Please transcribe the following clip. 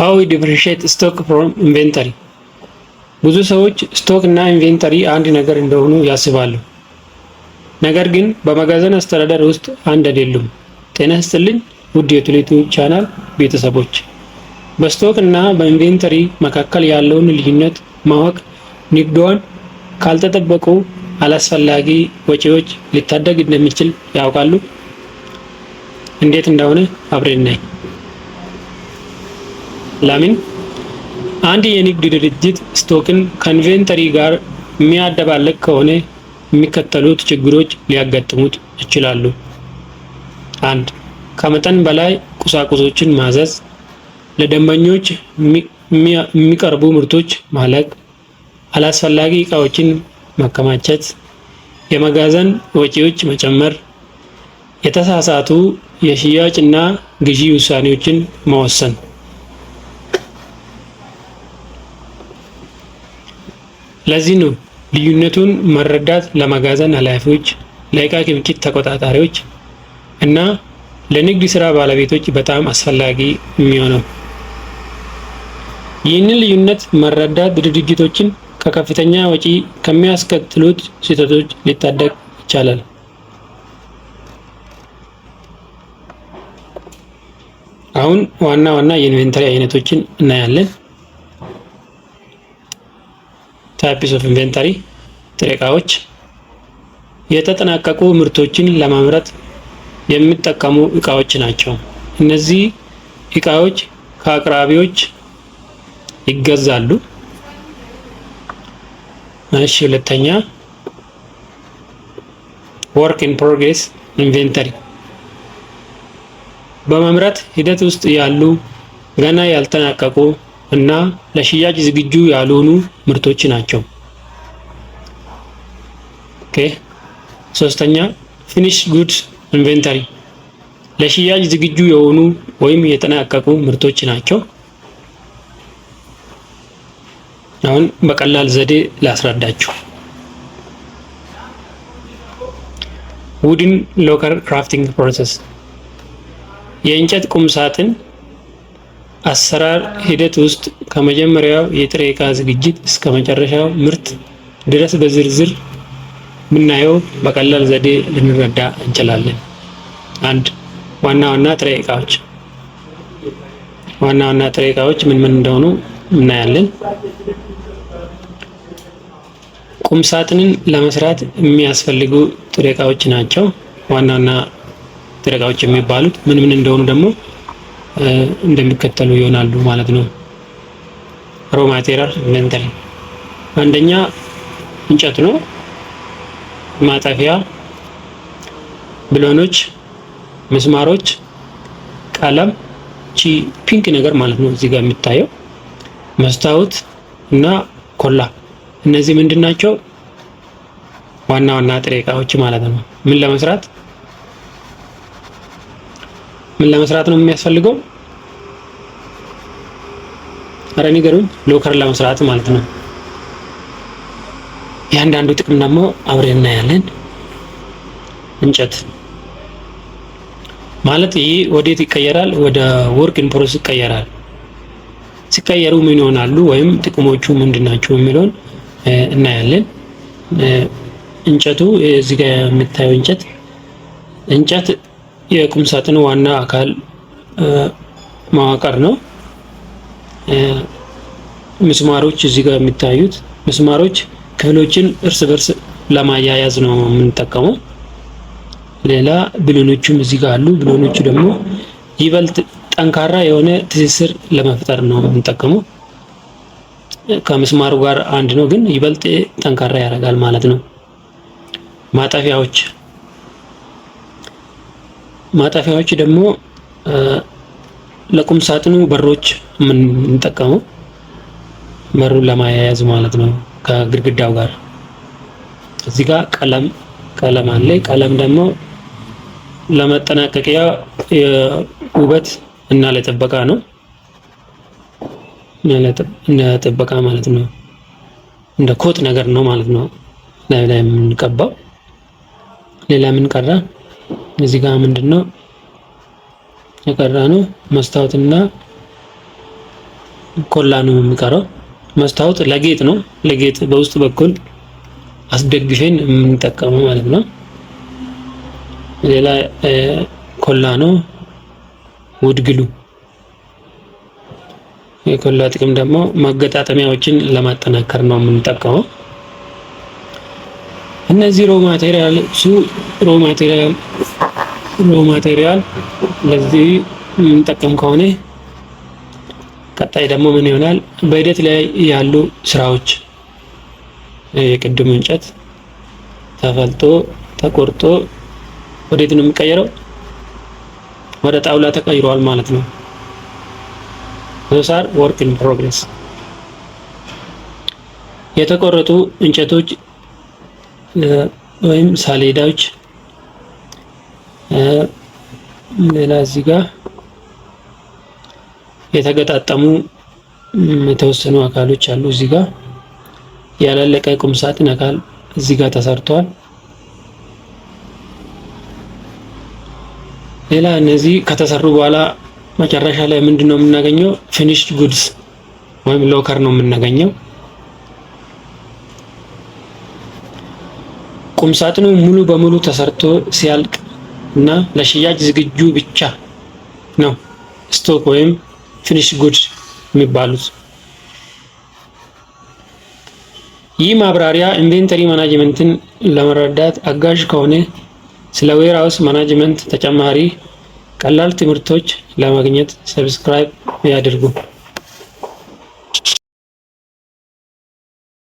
How we differentiate stock from inventory? ብዙ ሰዎች ስቶክ እና ኢንቬንተሪ አንድ ነገር እንደሆኑ ያስባሉ። ነገር ግን በመጋዘን አስተዳደር ውስጥ አንድ አይደሉም። ጤና ይስጥልኝ ውድ የቱሌቱ ቻናል ቤተሰቦች። በስቶክ እና በኢንቬንተሪ መካከል ያለውን ልዩነት ማወቅ ንግድዎን ካልተጠበቁ አላስፈላጊ ወጪዎች ሊታደግ እንደሚችል ያውቃሉ? እንዴት እንደሆነ አብረን እናይ። ለምን አንድ የንግድ ድርጅት ስቶክን ከኢንቬንተሪ ጋር የሚያደባልቅ ከሆነ የሚከተሉት ችግሮች ሊያጋጥሙት ይችላሉ። 1. ከመጠን በላይ ቁሳቁሶችን ማዘዝ፣ ለደንበኞች የሚቀርቡ ምርቶች ማለቅ፣ አላስፈላጊ እቃዎችን ማከማቸት፣ የመጋዘን ወጪዎች መጨመር፣ የተሳሳቱ የሽያጭ እና ግዢ ውሳኔዎችን መወሰን። ለዚህ ነው ልዩነቱን መረዳት ለመጋዘን ኃላፊዎች፣ ለእቃ ክምችት ተቆጣጣሪዎች እና ለንግድ ስራ ባለቤቶች በጣም አስፈላጊ የሚሆነው። ይህንን ልዩነት መረዳት ድርጅቶችን ከከፍተኛ ወጪ ከሚያስከትሉት ስህተቶች ሊታደግ ይቻላል። አሁን ዋና ዋና የኢንቬንተሪ አይነቶችን እናያለን። ታይፕስ ኦፍ ኢንቬንተሪ ጥሬ ዕቃዎች የተጠናቀቁ ምርቶችን ለማምረት የሚጠቀሙ ዕቃዎች ናቸው። እነዚህ ዕቃዎች ከአቅራቢዎች ይገዛሉ። እሺ፣ ሁለተኛ ወርክ ኢን ፕሮግሬስ ኢንቬንተሪ በማምረት ሂደት ውስጥ ያሉ ገና ያልተጠናቀቁ እና ለሽያጭ ዝግጁ ያልሆኑ ምርቶች ናቸው። ኦኬ። ሶስተኛ ፊኒሽ ጉድስ ኢንቬንተሪ ለሽያጭ ዝግጁ የሆኑ ወይም የተጠናቀቁ ምርቶች ናቸው። አሁን በቀላል ዘዴ ላስረዳችሁ። ውድን ሎከር ክራፍቲንግ ፕሮሰስ የእንጨት ቁም ሳጥን አሰራር ሂደት ውስጥ ከመጀመሪያው የጥሬ ዕቃ ዝግጅት እስከ መጨረሻው ምርት ድረስ በዝርዝር ብናየው በቀላል ዘዴ ልንረዳ እንችላለን። 1. ዋና ዋና ጥሬ ዕቃዎች። ዋና ዋና ጥሬ ዕቃዎች ምን ምን እንደሆኑ እናያለን። ቁም ሳጥንን ለመስራት የሚያስፈልጉ ጥሬ ዕቃዎች ናቸው። ዋና ዋና ጥሬ ዕቃዎች የሚባሉት ምን ምን እንደሆኑ ደግሞ እንደሚከተሉ ይሆናሉ ማለት ነው። ሮ ማቴሪያል ኢንቬንተሪ አንደኛ እንጨት ነው። ማጠፊያ፣ ብሎኖች፣ ምስማሮች፣ ቀለም፣ ፒንክ ነገር ማለት ነው እዚህ ጋር የሚታየው መስታወት እና ኮላ። እነዚህ ምንድን ናቸው? ዋና ዋና ጥሬ ዕቃዎች ማለት ነው። ምን ለመስራት ነው የሚያስፈልገው? አረ ንገሩኝ። ሎከር ለመስራት ማለት ነው። ያንዳንዱ ጥቅም ደግሞ አብረን እናያለን። እንጨት ማለት ይህ ወዴት ይቀየራል? ወደ ወርክ ኢን ፕሮሰስ ይቀየራል። ሲቀየሩ ምን ይሆናሉ ወይም ጥቅሞቹ ምንድናቸው የሚለውን እናያለን። እንጨቱ እዚህ ጋር የምታየው እንጨት የቁም ሳጥኑ ዋና አካል መዋቅር ነው። ምስማሮች እዚህ ጋር የሚታዩት ምስማሮች ክፍሎችን እርስ በርስ ለማያያዝ ነው የምንጠቀመው። ሌላ ብሎኖቹም እዚህ ጋር አሉ። ብሎኖቹ ደግሞ ይበልጥ ጠንካራ የሆነ ትስስር ለመፍጠር ነው የምንጠቀመው። ከምስማሩ ጋር አንድ ነው ግን ይበልጥ ጠንካራ ያደርጋል ማለት ነው። ማጠፊያዎች ደግሞ ለቁም ሳጥኑ በሮች የምንጠቀመው በሩን ለማያያዝ ማለት ነው ከግድግዳው ጋር። እዚህ ጋር ቀለም አለ። ቀለም ደግሞ ለመጠናቀቂያ ውበት እና ለጥበቃ ነው። ለጥበቃ ማለት ነው። እንደ ኮት ነገር ነው ማለት ነው ላይ የምንቀባው። ሌላ ምን ቀራ? እዚህ ጋር ምንድነው የቀራ ነው? መስታወትና ኮላ ነው የሚቀረው። መስታወት ለጌጥ ነው፣ ለጌጥ በውስጥ በኩል አስደግፈን የምንጠቀመው ማለት ነው። ሌላ ኮላ ነው። ውድግሉ የኮላ ጥቅም ደግሞ ማገጣጠሚያዎችን ለማጠናከር ነው የምንጠቀመው። እነዚህ ሮ ማቴሪያል ለዚህ የምንጠቀም ከሆነ ቀጣይ ደግሞ ምን ይሆናል? በሂደት ላይ ያሉ ስራዎች የቅድሙ እንጨት ተፈልጦ ተቆርጦ ወዴት ነው የሚቀየረው? ወደ ጣውላ ተቀይሯል ማለት ነው። ዛር ወርክ ኢን ፕሮግሬስ። የተቆረጡ እንጨቶች ወይም ሰሌዳዎች፣ ሌላ እዚህ ጋር የተገጣጠሙ የተወሰኑ አካሎች አሉ። እዚህ ጋር ያላለቀ ቁም ሳጥን አካል እዚህ ጋር ተሰርቷል። ሌላ እነዚህ ከተሰሩ በኋላ መጨረሻ ላይ ምንድነው የምናገኘው? ፊኒሽድ ጉድስ ወይም ሎከር ነው የምናገኘው። ቁም ሳጥኑ ሙሉ በሙሉ ተሰርቶ ሲያልቅ እና ለሽያጭ ዝግጁ ብቻ ነው ስቶክ ወይም ፊኒሽድ ጉድ የሚባሉት። ይህ ማብራሪያ ኢንቬንተሪ ማናጅመንትን ለመረዳት አጋዥ ከሆነ ስለ ዌርሃውስ ማናጅመንት ተጨማሪ ቀላል ትምህርቶች ለማግኘት ሰብስክራይብ ያድርጉ።